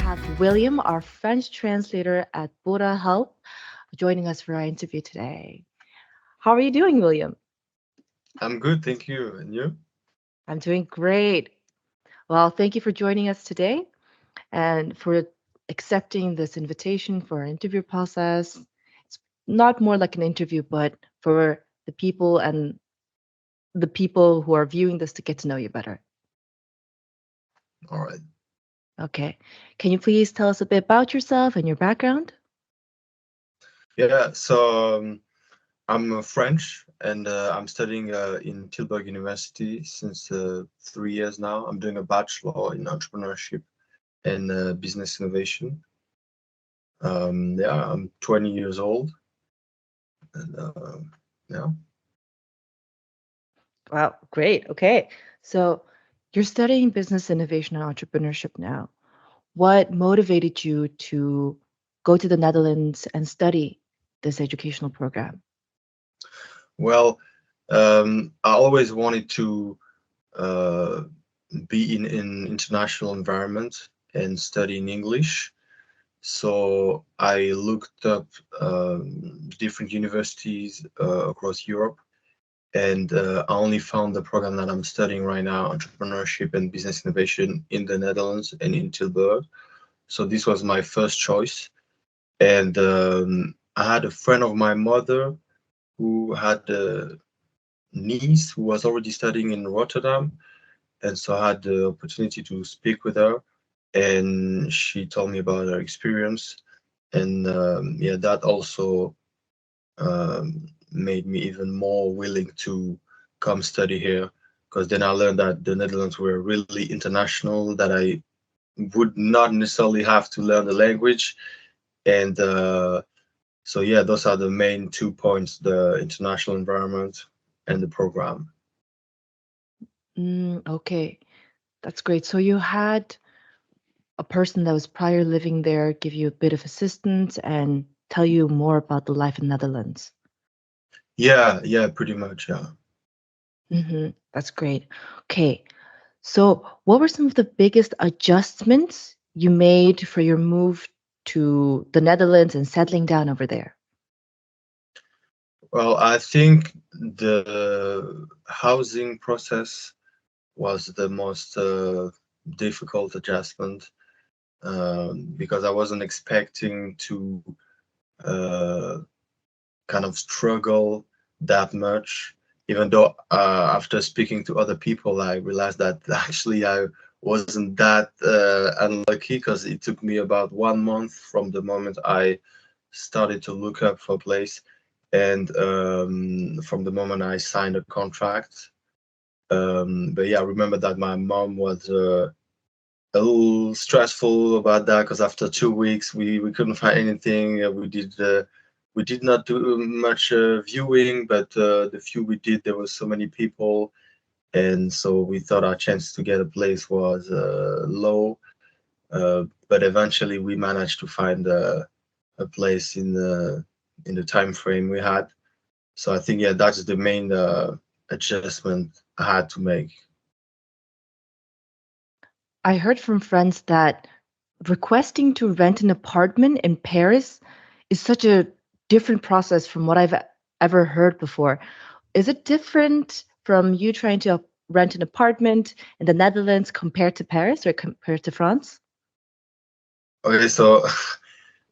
have William, our French translator at Burohelp, joining us for our interview today. How are you doing, William? I'm good, thank you. And you? I'm doing great. Well, thank you for joining us today and for accepting this invitation for our interview process. It's not more like an interview, but for the people who are viewing this to get to know you better. All right. Okay. Can you please tell us a bit about yourself and your background? Yeah, so I'm French and I'm studying in Tilburg University since 3 years now. I'm doing a bachelor in entrepreneurship and business innovation. Yeah, I'm 20 years old. And yeah. Wow, great. Okay. So you're studying business innovation and entrepreneurship now. What motivated you to go to the Netherlands and study this educational program? Well, I always wanted to uh, be in an international environment and study in English. So I looked up different universities across Europe, and I only found the program that I'm studying right now, entrepreneurship and business innovation, in the Netherlands and in Tilburg. So this was my first choice. And I had a friend of my mother who had a niece who was already studying in Rotterdam. And so I had the opportunity to speak with her, and she told me about her experience. And yeah, that also made me even more willing to come study here, because then I learned that the Netherlands were really international, that I would not necessarily have to learn the language. And so yeah, those are the main 2 points: the international environment and the program. Okay, that's great. So you had a person that was prior living there give you a bit of assistance and tell you more about the life in Netherlands. Yeah, pretty much, yeah. That's great. Okay, so what were some of the biggest adjustments you made for your move to the Netherlands and settling down over there? Well, I think the housing process was the most difficult adjustment, because I wasn't expecting to uh, kind of struggle that much. Even though after speaking to other people, I realized that actually I wasn't that unlucky, because it took me about 1 month from the moment I started to look up for a place, and from the moment I signed a contract. But yeah, I remember that my mom was a little stressful about that, because after 2 weeks we couldn't find anything. We did not do much viewing, but the few we did, there was so many people, and so we thought our chance to get a place was low. But eventually we managed to find a place in the time frame we had. So I think, yeah, that's the main adjustment I had to make. I heard from friends that requesting to rent an apartment in Paris is such a different process from what I've ever heard before. Is it different from you trying to rent an apartment in the Netherlands compared to Paris or compared to France? Okay, so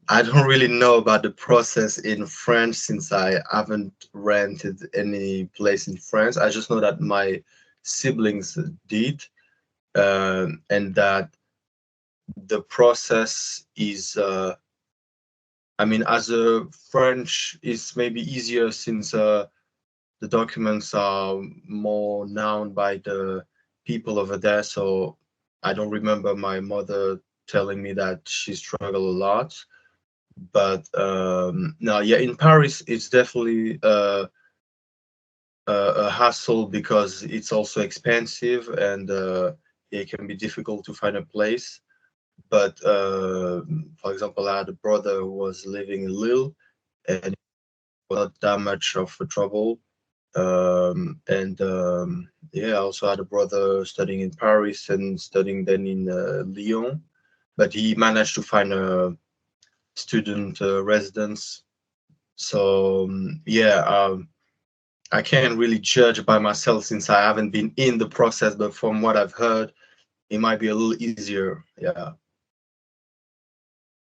I don't really know about the process in France, since I haven't rented any place in France. I just know that my siblings did, and that the process is, I mean, as a French, is maybe easier, since the documents are more known by the people over there. So I don't remember my mother telling me that she struggled a lot. But no, yeah, in Paris, it's definitely a hassle, because it's also expensive, and it can be difficult to find a place. But for example, I had a brother who was living in Lille, and it was not that much of a trouble. And yeah, I also had a brother studying in Paris and studying then in Lyon. but he managed to find a student residence. So yeah, I can't really judge by myself since I haven't been in the process, but from what I've heard, it might be a little easier. Yeah.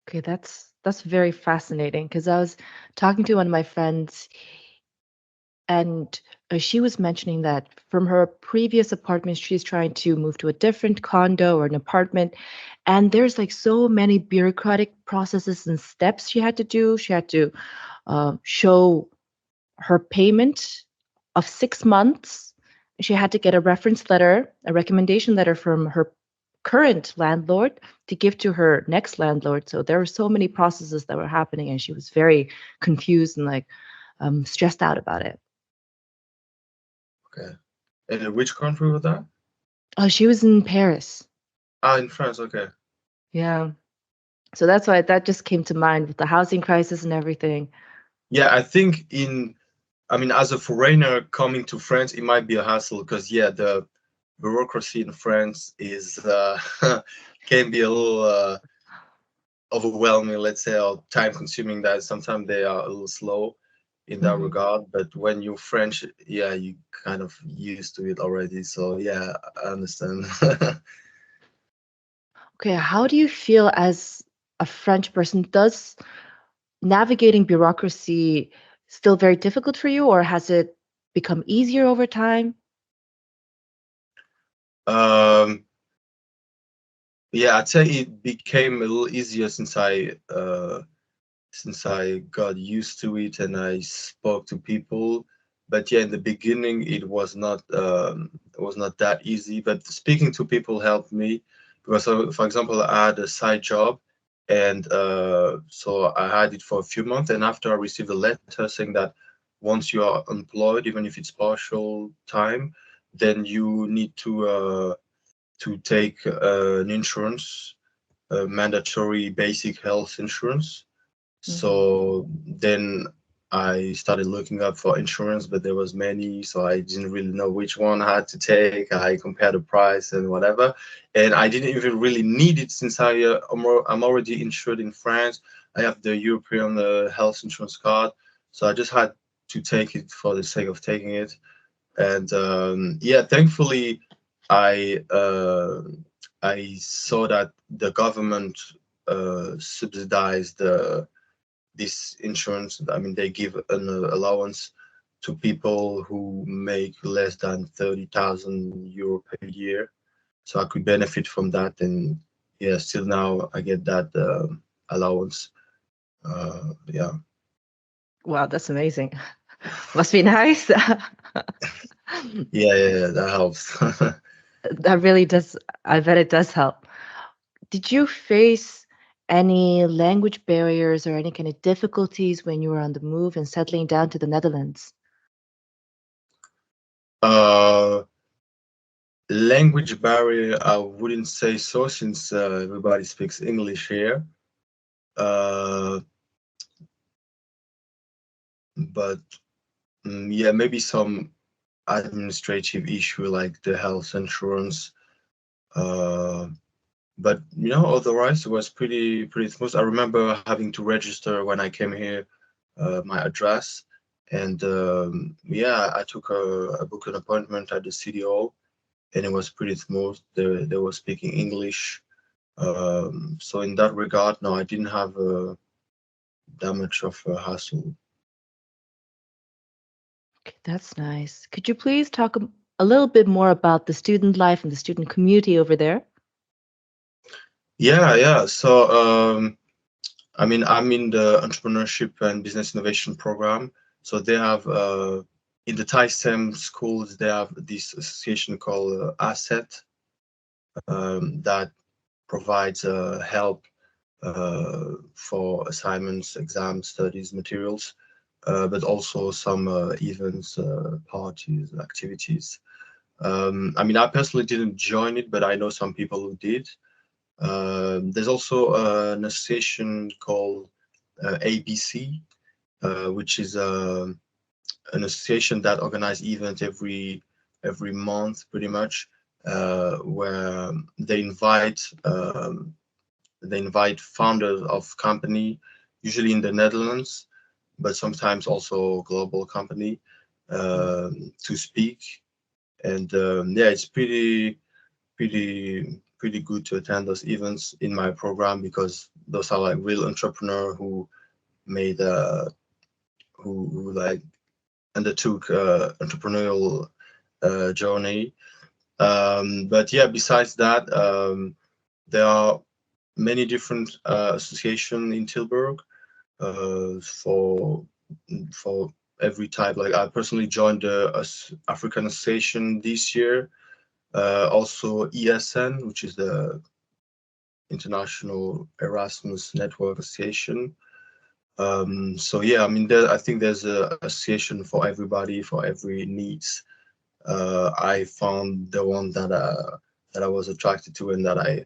Okay, that's very fascinating because I was talking to one of my friends and she was mentioning that from her previous apartment, she's trying to move to a different condo or an apartment. And there's like so many bureaucratic processes and steps she had to do. She had to show her payment of 6 months. She had to get a reference letter, a recommendation letter from her current landlord to give to her next landlord. So there were so many processes that were happening, and she was very confused and like stressed out about it. Okay. And in which country was that? Oh, she was in Paris. Ah, in France. Okay. Yeah. So that's why that just came to mind with the housing crisis and everything. Yeah, I think I mean, as a foreigner coming to France, it might be a hassle because yeah, the bureaucracy in France is can be a little overwhelming, let's say, or time consuming. That sometimes they are a little slow in that Mhm. regard. But when you're French, yeah, you kind of used to it already. So yeah, I understand. Okay, how do you feel as a French person? Does navigating bureaucracy still very difficult for you, or has it become easier over time? um, yeah, I'd say it became a little easier since I got used to it and I spoke to people. But yeah, in the beginning, it was not that easy. But speaking to people helped me because, for example, I had a side job, and so I had it for a few months. And after I received a letter saying that once you are employed, even if it's partial time, then you need to take an insurance, a mandatory basic health insurance. Mhm. So then I started looking up for insurance, but there was many, so I didn't really know which one I had to take. I compared the price and whatever, and I didn't even really need it since I'm already insured in France. I have the European health insurance card, so I just had to take it for the sake of taking it. And yeah, thankfully, I uh, I saw that the government subsidized this insurance. I mean, they give an allowance to people who make less than 30,000 euro per year. So I could benefit from that. And yeah, still now I get that allowance. Yeah. Wow, that's amazing. Must be nice. Yeah, that helps. That really does. I bet it does help. Did you face any language barriers or any kind of difficulties when you were on the move and settling down to the Netherlands? uh, Language barrier, I wouldn't say so since everybody speaks English here. Uh, but yeah, maybe some administrative issue like the health insurance. Uh, but otherwise it was pretty smooth. I remember having to register when I came here, my address, and yeah, I booked an appointment at the city hall, and it was pretty smooth. They were speaking English. So in that regard, no, I didn't have that much of a hassle. Okay, that's nice. Could you please talk a little bit more about the student life and the student community over there? Yeah. So I mean, I'm in the entrepreneurship and business innovation program. So they have in the Thai STEM schools, they have this association called Asset, that provides help for assignments, exams, studies, materials, but also some events, parties, activities. I mean, I personally didn't join it, but I know some people who did. There's also an association called ABC, which is an association that organizes events every month, pretty much, where they invite they invite founders of company, usually in the Netherlands, but sometimes also global company, Mm. to speak. And yeah, it's pretty good to attend those events in my program because those are like real entrepreneur who made who like undertook entrepreneurial journey. But yeah, besides that, there are many different associations in Tilburg for every type. Like I personally joined the African Association this year. Also ESN, which is the International Erasmus Network Association. So yeah, I mean, I think there's a association for everybody, for every needs. I found the one that I was attracted to and that I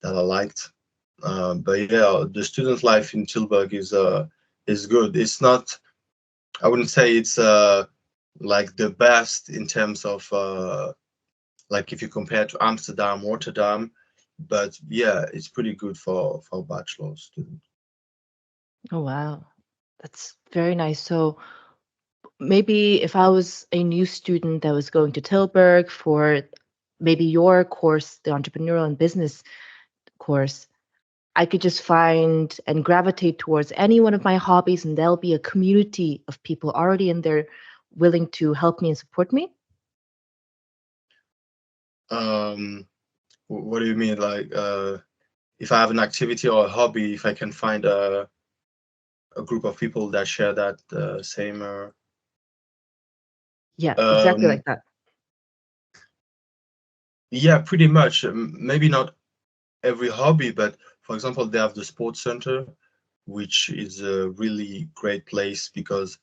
liked. But yeah, the student life in Tilburg is good. It's not. I wouldn't say it's like the best in terms of like if you compare to Amsterdam, Rotterdam, but yeah, it's pretty good for bachelor students. Oh, wow. That's very nice. So maybe if I was a new student that was going to Tilburg for maybe your course, the entrepreneurial and business course, I could just find and gravitate towards any one of my hobbies, and there'll be a community of people already in there willing to help me and support me. Um, what do you mean? Like, if I have an activity or a hobby, if I can find a group of people that share that same. Yeah, exactly Um, like that. yeah, pretty much. Maybe not every hobby, but for example, they have the sports center, which is a really great place because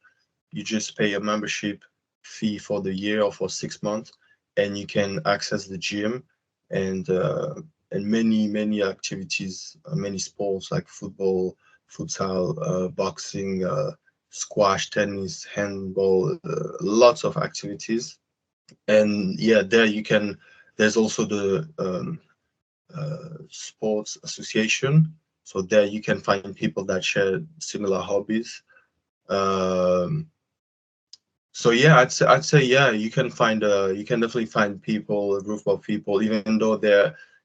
you just pay a membership fee for the year or for 6 months, and you can access the gym and many activities, many sports like football, futsal, boxing, squash, tennis, handball, lots of activities. And yeah, there you can. There's also the sports association. So there you can find people that share similar hobbies. Um, so yeah, I'd say yeah, you can definitely find people, a group of people, even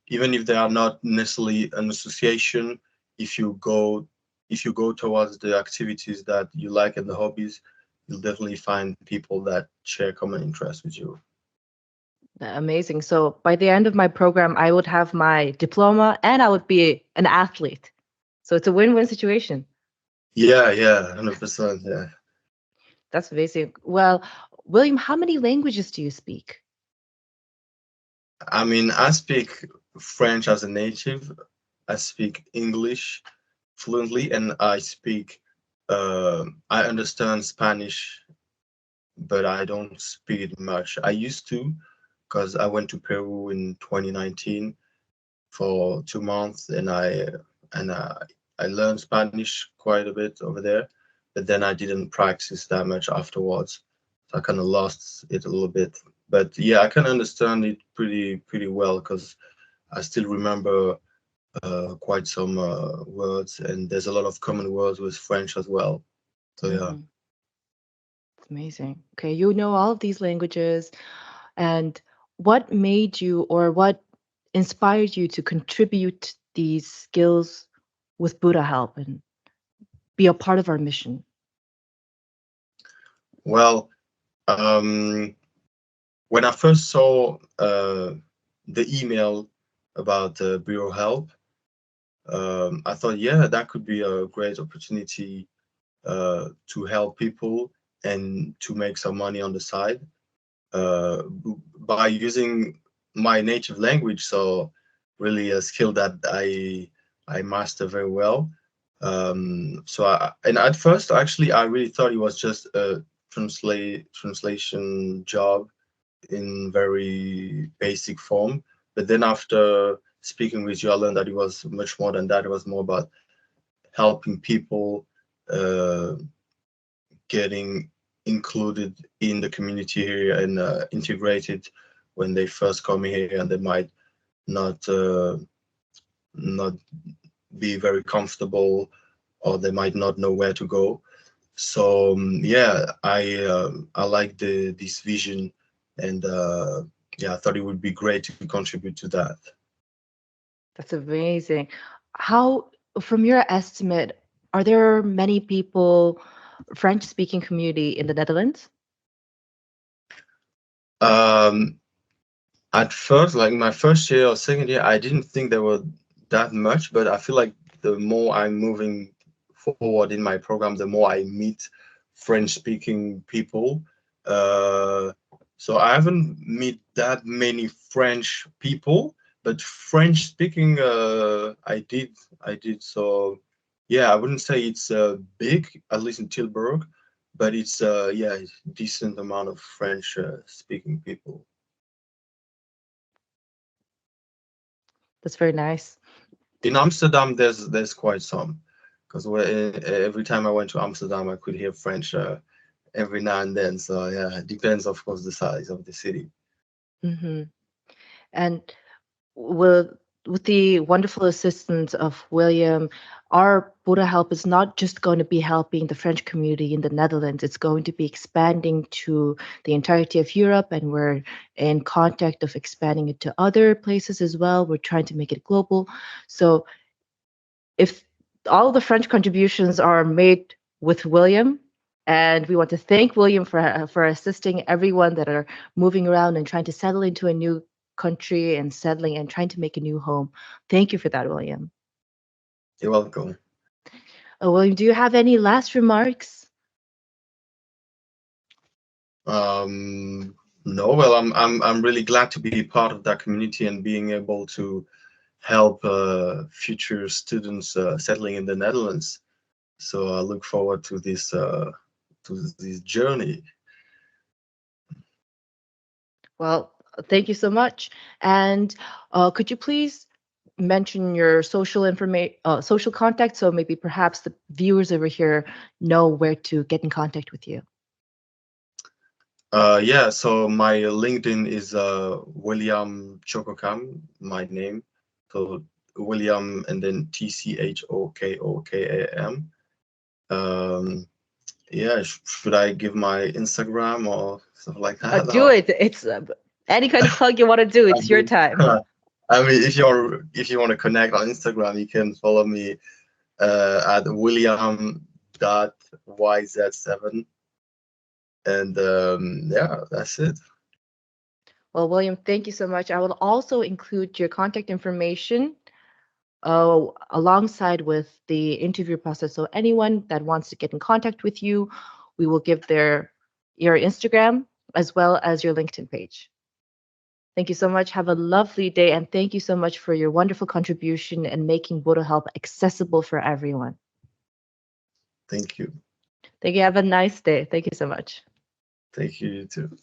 if they are not necessarily an association. If you go if you go towards the activities that you like and the hobbies, you'll definitely find people that share common interests with you. Amazing. So by the end of my program, I would have my diploma and I would be an athlete. So it's a win-win situation. Yeah, yeah, 100%. Yeah. That's amazing. Well, William, how many languages do you speak? I mean, I speak French as a native. I speak English fluently, and I understand Spanish, but I don't speak it much. I used to, because I went to Peru in 2019 for 2 months, and I learned Spanish quite a bit over there, but then I didn't practice that much afterwards. So I kind of lost it a little bit. But yeah, I can understand it pretty well because I still remember quite some words, and there's a lot of common words with French as well. So yeah. Mhm. It's amazing. Okay, you know all of these languages. And what made you or what inspired you to contribute these skills with Burohelp and be a part of our mission? Well, when I first saw the email about Burohelp, I thought, yeah, that could be a great opportunity to help people and to make some money on the side by using my native language. So really a skill that I master very well. And at first, actually, I really thought it was just a translation job in very basic form. But then after speaking with you, I learned that it was much more than that. It was more about helping people uh, getting included in the community here and integrated when they first come here, and they might not not be very comfortable, or they might not know where to go. So yeah, I like this vision, and yeah, I thought it would be great to contribute to that. That's amazing. How, from your estimate, are there many people, French-speaking community in the Netherlands? Um, at first, like my first year or second year, I didn't think there were that much, but I feel like the more I'm moving forward in my program, the more I meet French-speaking people. Uh, so I haven't met that many French people, but French-speaking, I did. So yeah, I wouldn't say it's big, at least in Tilburg, but it's yeah, decent amount of French speaking people. That's very nice. In Amsterdam, there's quite some, because every time I went to Amsterdam, I could hear French every now and then. So yeah, it depends, of course, the size of the city. Hmm. And with the wonderful assistance of William, our Burohelp is not just going to be helping the French community in the Netherlands. It's going to be expanding to the entirety of Europe, and we're in contact of expanding it to other places as well. We're trying to make it global. So if all the French contributions are made with William, and we want to thank William for assisting everyone that are moving around and trying to settle into a new country and settling and trying to make a new home. Thank you for that, William. You're welcome. William, do you have any last remarks? No, well, I'm really glad to be part of that community and being able to help future students settling in the Netherlands. So I look forward to this journey. Well, thank you so much. And could you please mention your social contact, so maybe perhaps the viewers over here know where to get in contact with you? Yeah, so my LinkedIn is William Tchokokam, my name. So William and then Tchokokam. Um, yeah, should I give my Instagram or stuff like that? Do Or it. It's any kind of plug you want to do. I It's your mean, time. I mean, if you want to connect on Instagram, you can follow me at William.yz7, and yeah, that's it. Well, William, thank you so much. I will also include your contact information alongside with the interview process. So anyone that wants to get in contact with you, we will give your Instagram as well as your LinkedIn page. Thank you so much. Have a lovely day, and thank you so much for your wonderful contribution and making Burohelp accessible for everyone. Thank you. Thank you. Have a nice day. Thank you so much. Thank you, you too.